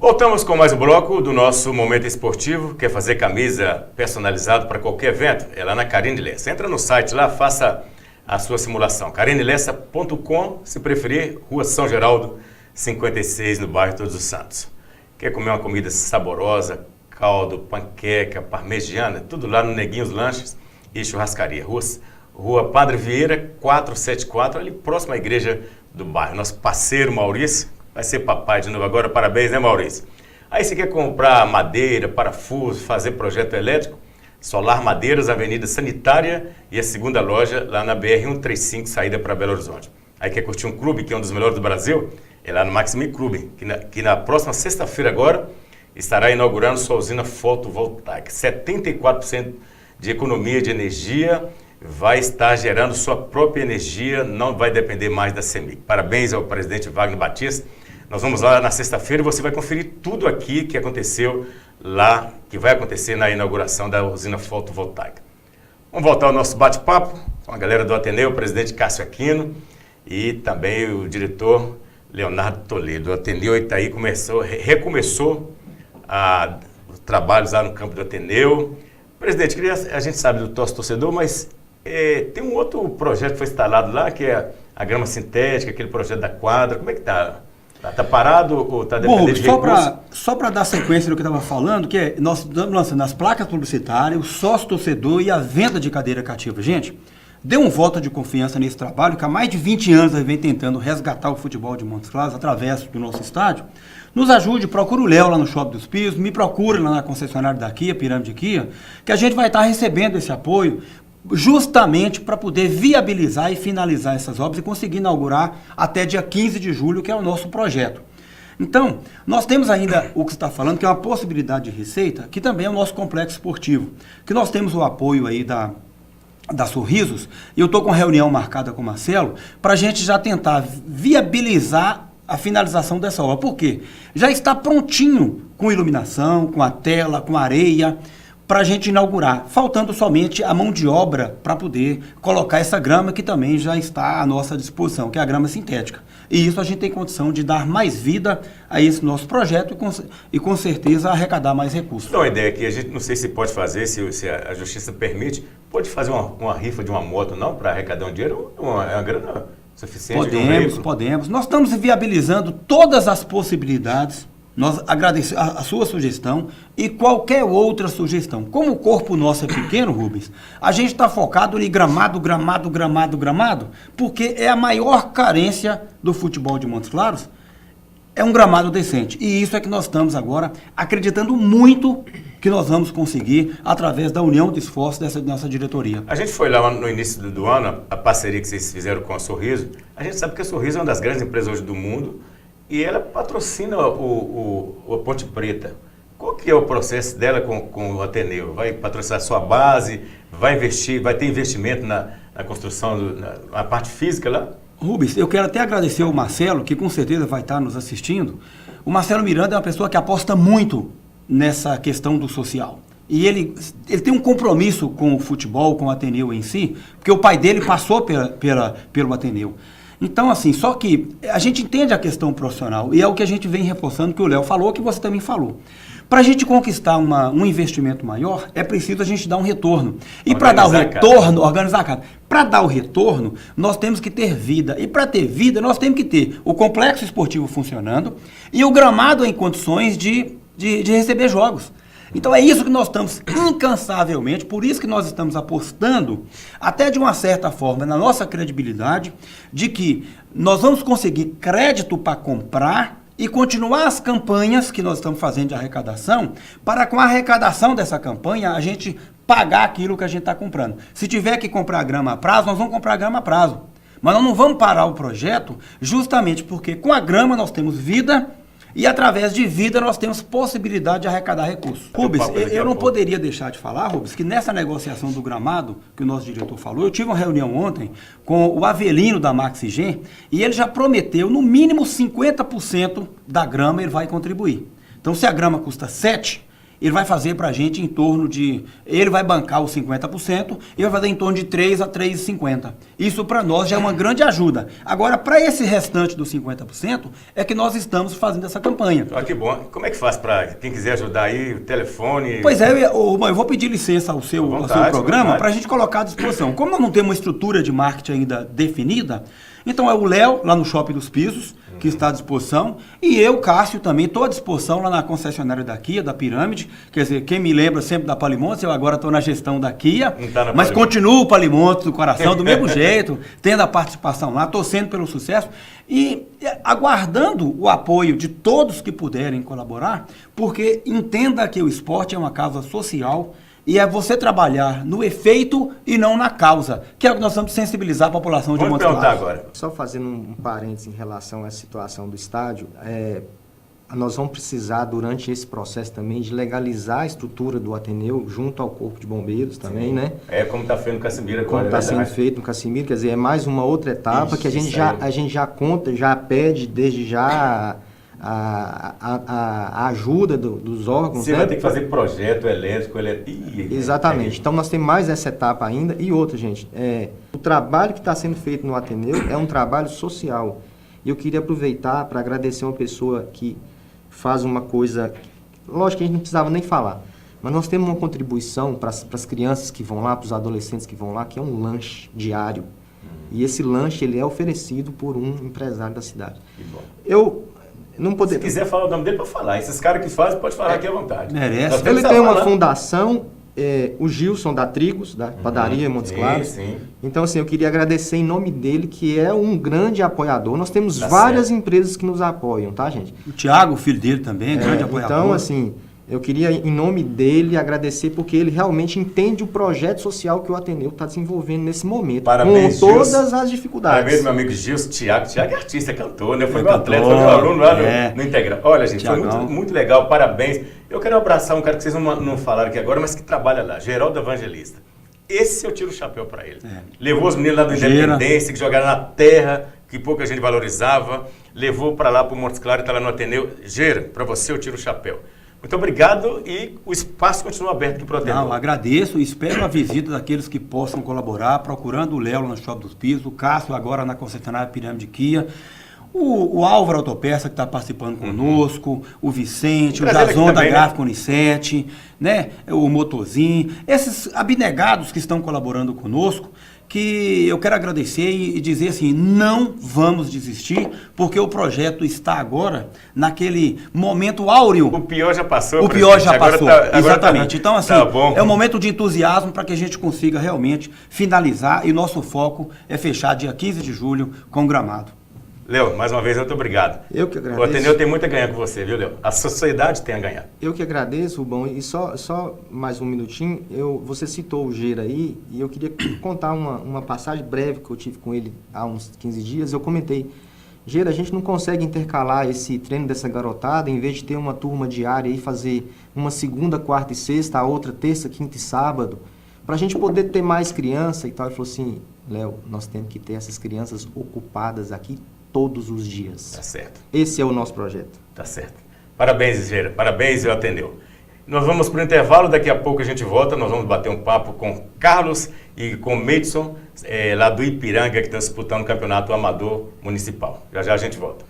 Voltamos com mais um bloco do nosso Momento Esportivo. Quer fazer camisa personalizada para qualquer evento? É lá na Carine Lessa. Entra no site lá, faça a sua simulação. carinelessa.com, se preferir, Rua São Geraldo, 56, no bairro Todos os Santos. Quer comer uma comida saborosa, caldo, panqueca, parmegiana, tudo lá no Neguinhos Lanches e Churrascaria. Rua Padre Vieira, 474, ali próximo à igreja do bairro. Nosso parceiro Maurício vai ser papai de novo agora, parabéns, né, Maurício? Aí você quer comprar madeira, parafuso, fazer projeto elétrico? Solar Madeiras, Avenida Sanitária e a segunda loja lá na BR-135, saída para Belo Horizonte. Aí quer curtir um clube que é um dos melhores do Brasil? É lá no Maximi Clube, que na próxima sexta-feira agora estará inaugurando sua usina fotovoltaica. 74% de economia de energia, vai estar gerando sua própria energia, não vai depender mais da CEMIG. Parabéns ao presidente Wagner Batista. Nós vamos lá na sexta-feira e você vai conferir tudo aqui que aconteceu lá, que vai acontecer na inauguração da usina fotovoltaica. Vamos voltar ao nosso bate-papo com a galera do Ateneu, o presidente Cássio Aquino e também o diretor Leonardo Toledo. O Ateneu Itaí recomeçou os trabalhos lá no campo do Ateneu. Presidente, a gente sabe do torcedor, mas tem um outro projeto que foi instalado lá, que é a grama sintética, aquele projeto da quadra. Como é que está? Está parado ou está dependendo de recursos? Só para dar sequência do que eu estava falando, que nós estamos lançando as placas publicitárias, o sócio-torcedor e a venda de cadeira cativa. Gente, dê um voto de confiança nesse trabalho, que há mais de 20 anos a gente vem tentando resgatar o futebol de Montes Claros através do nosso estádio. Nos ajude, procura o Léo lá no Shopping dos Pisos, me procura lá na concessionária da Kia, Pirâmide Kia, que a gente vai estar recebendo esse apoio justamente para poder viabilizar e finalizar essas obras e conseguir inaugurar até dia 15 de julho, que é o nosso projeto. Então, nós temos ainda o que você está falando, que é uma possibilidade de receita, que também é o nosso complexo esportivo, que nós temos o apoio aí da Sorrisos, e eu estou com reunião marcada com o Marcelo, para a gente já tentar viabilizar a finalização dessa obra. Por quê? Já está prontinho com iluminação, com a tela, com areia, para a gente inaugurar, faltando somente a mão de obra para poder colocar essa grama que também já está à nossa disposição, que é a grama sintética. E isso a gente tem condição de dar mais vida a esse nosso projeto e com certeza arrecadar mais recursos. Então, a ideia aqui, a gente não sei se pode fazer, se a justiça permite, pode fazer uma rifa de uma moto não para arrecadar um dinheiro, é uma grana suficiente? Podemos. Nós estamos viabilizando todas as possibilidades. Nós agradecemos a sua sugestão e qualquer outra sugestão. Como o corpo nosso é pequeno, Rubens, a gente está focado em gramado, porque é a maior carência do futebol de Montes Claros, é um gramado decente. E isso é que nós estamos agora acreditando muito que nós vamos conseguir através da união de esforços dessa nossa diretoria. A gente foi lá no início do ano, a parceria que vocês fizeram com a Sorriso. A gente sabe que a Sorriso é uma das grandes empresas hoje do mundo, e ela patrocina a Ponte Preta. Qual que é o processo dela com o Ateneu? Vai patrocinar a sua base? Vai investir? Vai ter investimento na construção, na parte física lá? Rubens, eu quero até agradecer ao Marcelo, que com certeza vai estar nos assistindo. O Marcelo Miranda é uma pessoa que aposta muito nessa questão do social. E ele tem um compromisso com o futebol, com o Ateneu em si, porque o pai dele passou pelo Ateneu. Então, assim, só que a gente entende a questão profissional e é o que a gente vem reforçando, que o Léo falou, que você também falou. Para a gente conquistar um investimento maior, é preciso a gente dar um retorno. E para dar o retorno, organizar a casa. Para dar o retorno, nós temos que ter vida. E para ter vida, nós temos que ter o complexo esportivo funcionando e o gramado em condições de receber jogos. Então é isso que nós estamos incansavelmente, por isso que nós estamos apostando, até de uma certa forma, na nossa credibilidade, de que nós vamos conseguir crédito para comprar e continuar as campanhas que nós estamos fazendo de arrecadação, para com a arrecadação dessa campanha a gente pagar aquilo que a gente está comprando. Se tiver que comprar grama a prazo, nós vamos comprar grama a prazo. Mas nós não vamos parar o projeto justamente porque com a grama nós temos vida, e através de vida nós temos possibilidade de arrecadar recursos. Rubens, eu não poderia deixar de falar, Rubens, que nessa negociação do gramado, que o nosso diretor falou, eu tive uma reunião ontem com o Avelino da Maxigen, e ele já prometeu, no mínimo 50% da grama ele vai contribuir. Então, se a grama custa 7, ele vai fazer para a gente em torno de... Ele vai bancar os 50% e vai fazer em torno de 3 a 3,50. Isso para nós já é uma grande ajuda. Agora, para esse restante dos 50%, é que nós estamos fazendo essa campanha. Ah, que bom. Como é que faz para quem quiser ajudar aí, o telefone? Pois é, eu vou pedir licença ao seu programa para a gente colocar à disposição. Como nós não temos uma estrutura de marketing ainda definida, então é o Léo, lá no Shopping dos Pisos, que está à disposição, e eu, Cássio, também estou à disposição lá na concessionária da Kia, da Pirâmide. Quer dizer, quem me lembra sempre da Palimontes, eu agora estou na gestão da Kia, mas continuo o Palimontes do coração do mesmo jeito, tendo a participação lá, torcendo pelo sucesso e aguardando o apoio de todos que puderem colaborar, porque entenda que o esporte é uma causa social, e é você trabalhar no efeito e não na causa, que é o que nós vamos sensibilizar a população de Montes Claros. Agora. Só fazendo um parênteses em relação à situação do estádio, nós vamos precisar, durante esse processo também, de legalizar a estrutura do Ateneu junto ao Corpo de Bombeiros também, sim, né? É como está feito no Casimiro agora. Como está sendo feito no Casimiro, quer dizer, é mais uma outra etapa que a gente já conta, já pede desde já a ajuda dos órgãos. Você vai ter que fazer projeto elétrico, Exatamente. Então nós temos mais essa etapa ainda. E outra, gente, o trabalho que está sendo feito no Ateneu é um trabalho social. E eu queria aproveitar para agradecer uma pessoa que faz uma coisa, lógico que a gente não precisava nem falar, mas nós temos uma contribuição para as crianças que vão lá, para os adolescentes que vão lá, que é um lanche diário. E esse lanche ele é oferecido por um empresário da cidade. Que bom. Eu não poder... Se quiser falar o nome dele, para falar. Esses caras que fazem, pode falar aqui à vontade. Merece. Ele tem uma fundação, o Gilson da Trigos, da padaria Montes Claros. Sim. Então, assim, eu queria agradecer em nome dele, que é um grande apoiador. Nós temos várias empresas que nos apoiam, tá, gente? O Thiago, o filho dele também, grande apoiador. Então, assim, eu queria, em nome dele, agradecer, porque ele realmente entende o projeto social que o Ateneu está desenvolvendo nesse momento. Parabéns, com todas as dificuldades. Parabéns, meu amigo Gilson, Thiago. Thiago é artista, é cantor, né? Foi meu atleta, foi meu aluno lá no Integral. Olha, gente, foi muito legal, parabéns. Eu quero abraçar um cara que vocês não falaram aqui agora, mas que trabalha lá, Geraldo Evangelista. Esse eu tiro o chapéu para ele. Levou os meninos lá do Independência, que jogaram na terra, que pouca gente valorizava. Levou para lá, para o Montes Claros, está lá no Ateneu. Gera, para você eu tiro o chapéu. Muito obrigado e o espaço continua aberto aqui para o Ateneu. Não, agradeço e espero a visita daqueles que possam colaborar, procurando o Léo no Shopping dos Pisos, o Cássio agora na concessionária Pirâmide Kia, o Álvaro Autopeça que está participando conosco, o Vicente, o Jason da Gráfica Unicete, né, o Motorzinho, esses abnegados que estão colaborando conosco, que eu quero agradecer e dizer assim, não vamos desistir, porque o projeto está agora naquele momento áureo. O pior já passou. O pior já passou, exatamente. Então, assim, tá é um momento de entusiasmo para que a gente consiga realmente finalizar e nosso foco é fechar dia 15 de julho com o Gramado. Léo, mais uma vez, muito obrigado. Eu que agradeço. O Ateneu tem muito a ganhar com você, viu, Léo? A sociedade tem a ganhar. Eu que agradeço, Rubão. E só mais um minutinho, você citou o Gera aí, e eu queria contar uma passagem breve que eu tive com ele há uns 15 dias. Eu comentei, Gera, a gente não consegue intercalar esse treino dessa garotada, em vez de ter uma turma diária e fazer uma segunda, quarta e sexta, a outra terça, quinta e sábado, para a gente poder ter mais criança e tal. Ele falou assim, Léo, nós temos que ter essas crianças ocupadas aqui todos os dias. Tá certo. Esse é o nosso projeto. Tá certo. Parabéns, Gera. Parabéns, eu Ateneu. Nós vamos para o intervalo, daqui a pouco a gente volta, nós vamos bater um papo com Carlos e com Meidson, lá do Ipiranga, que estão disputando o campeonato amador municipal. Já já a gente volta.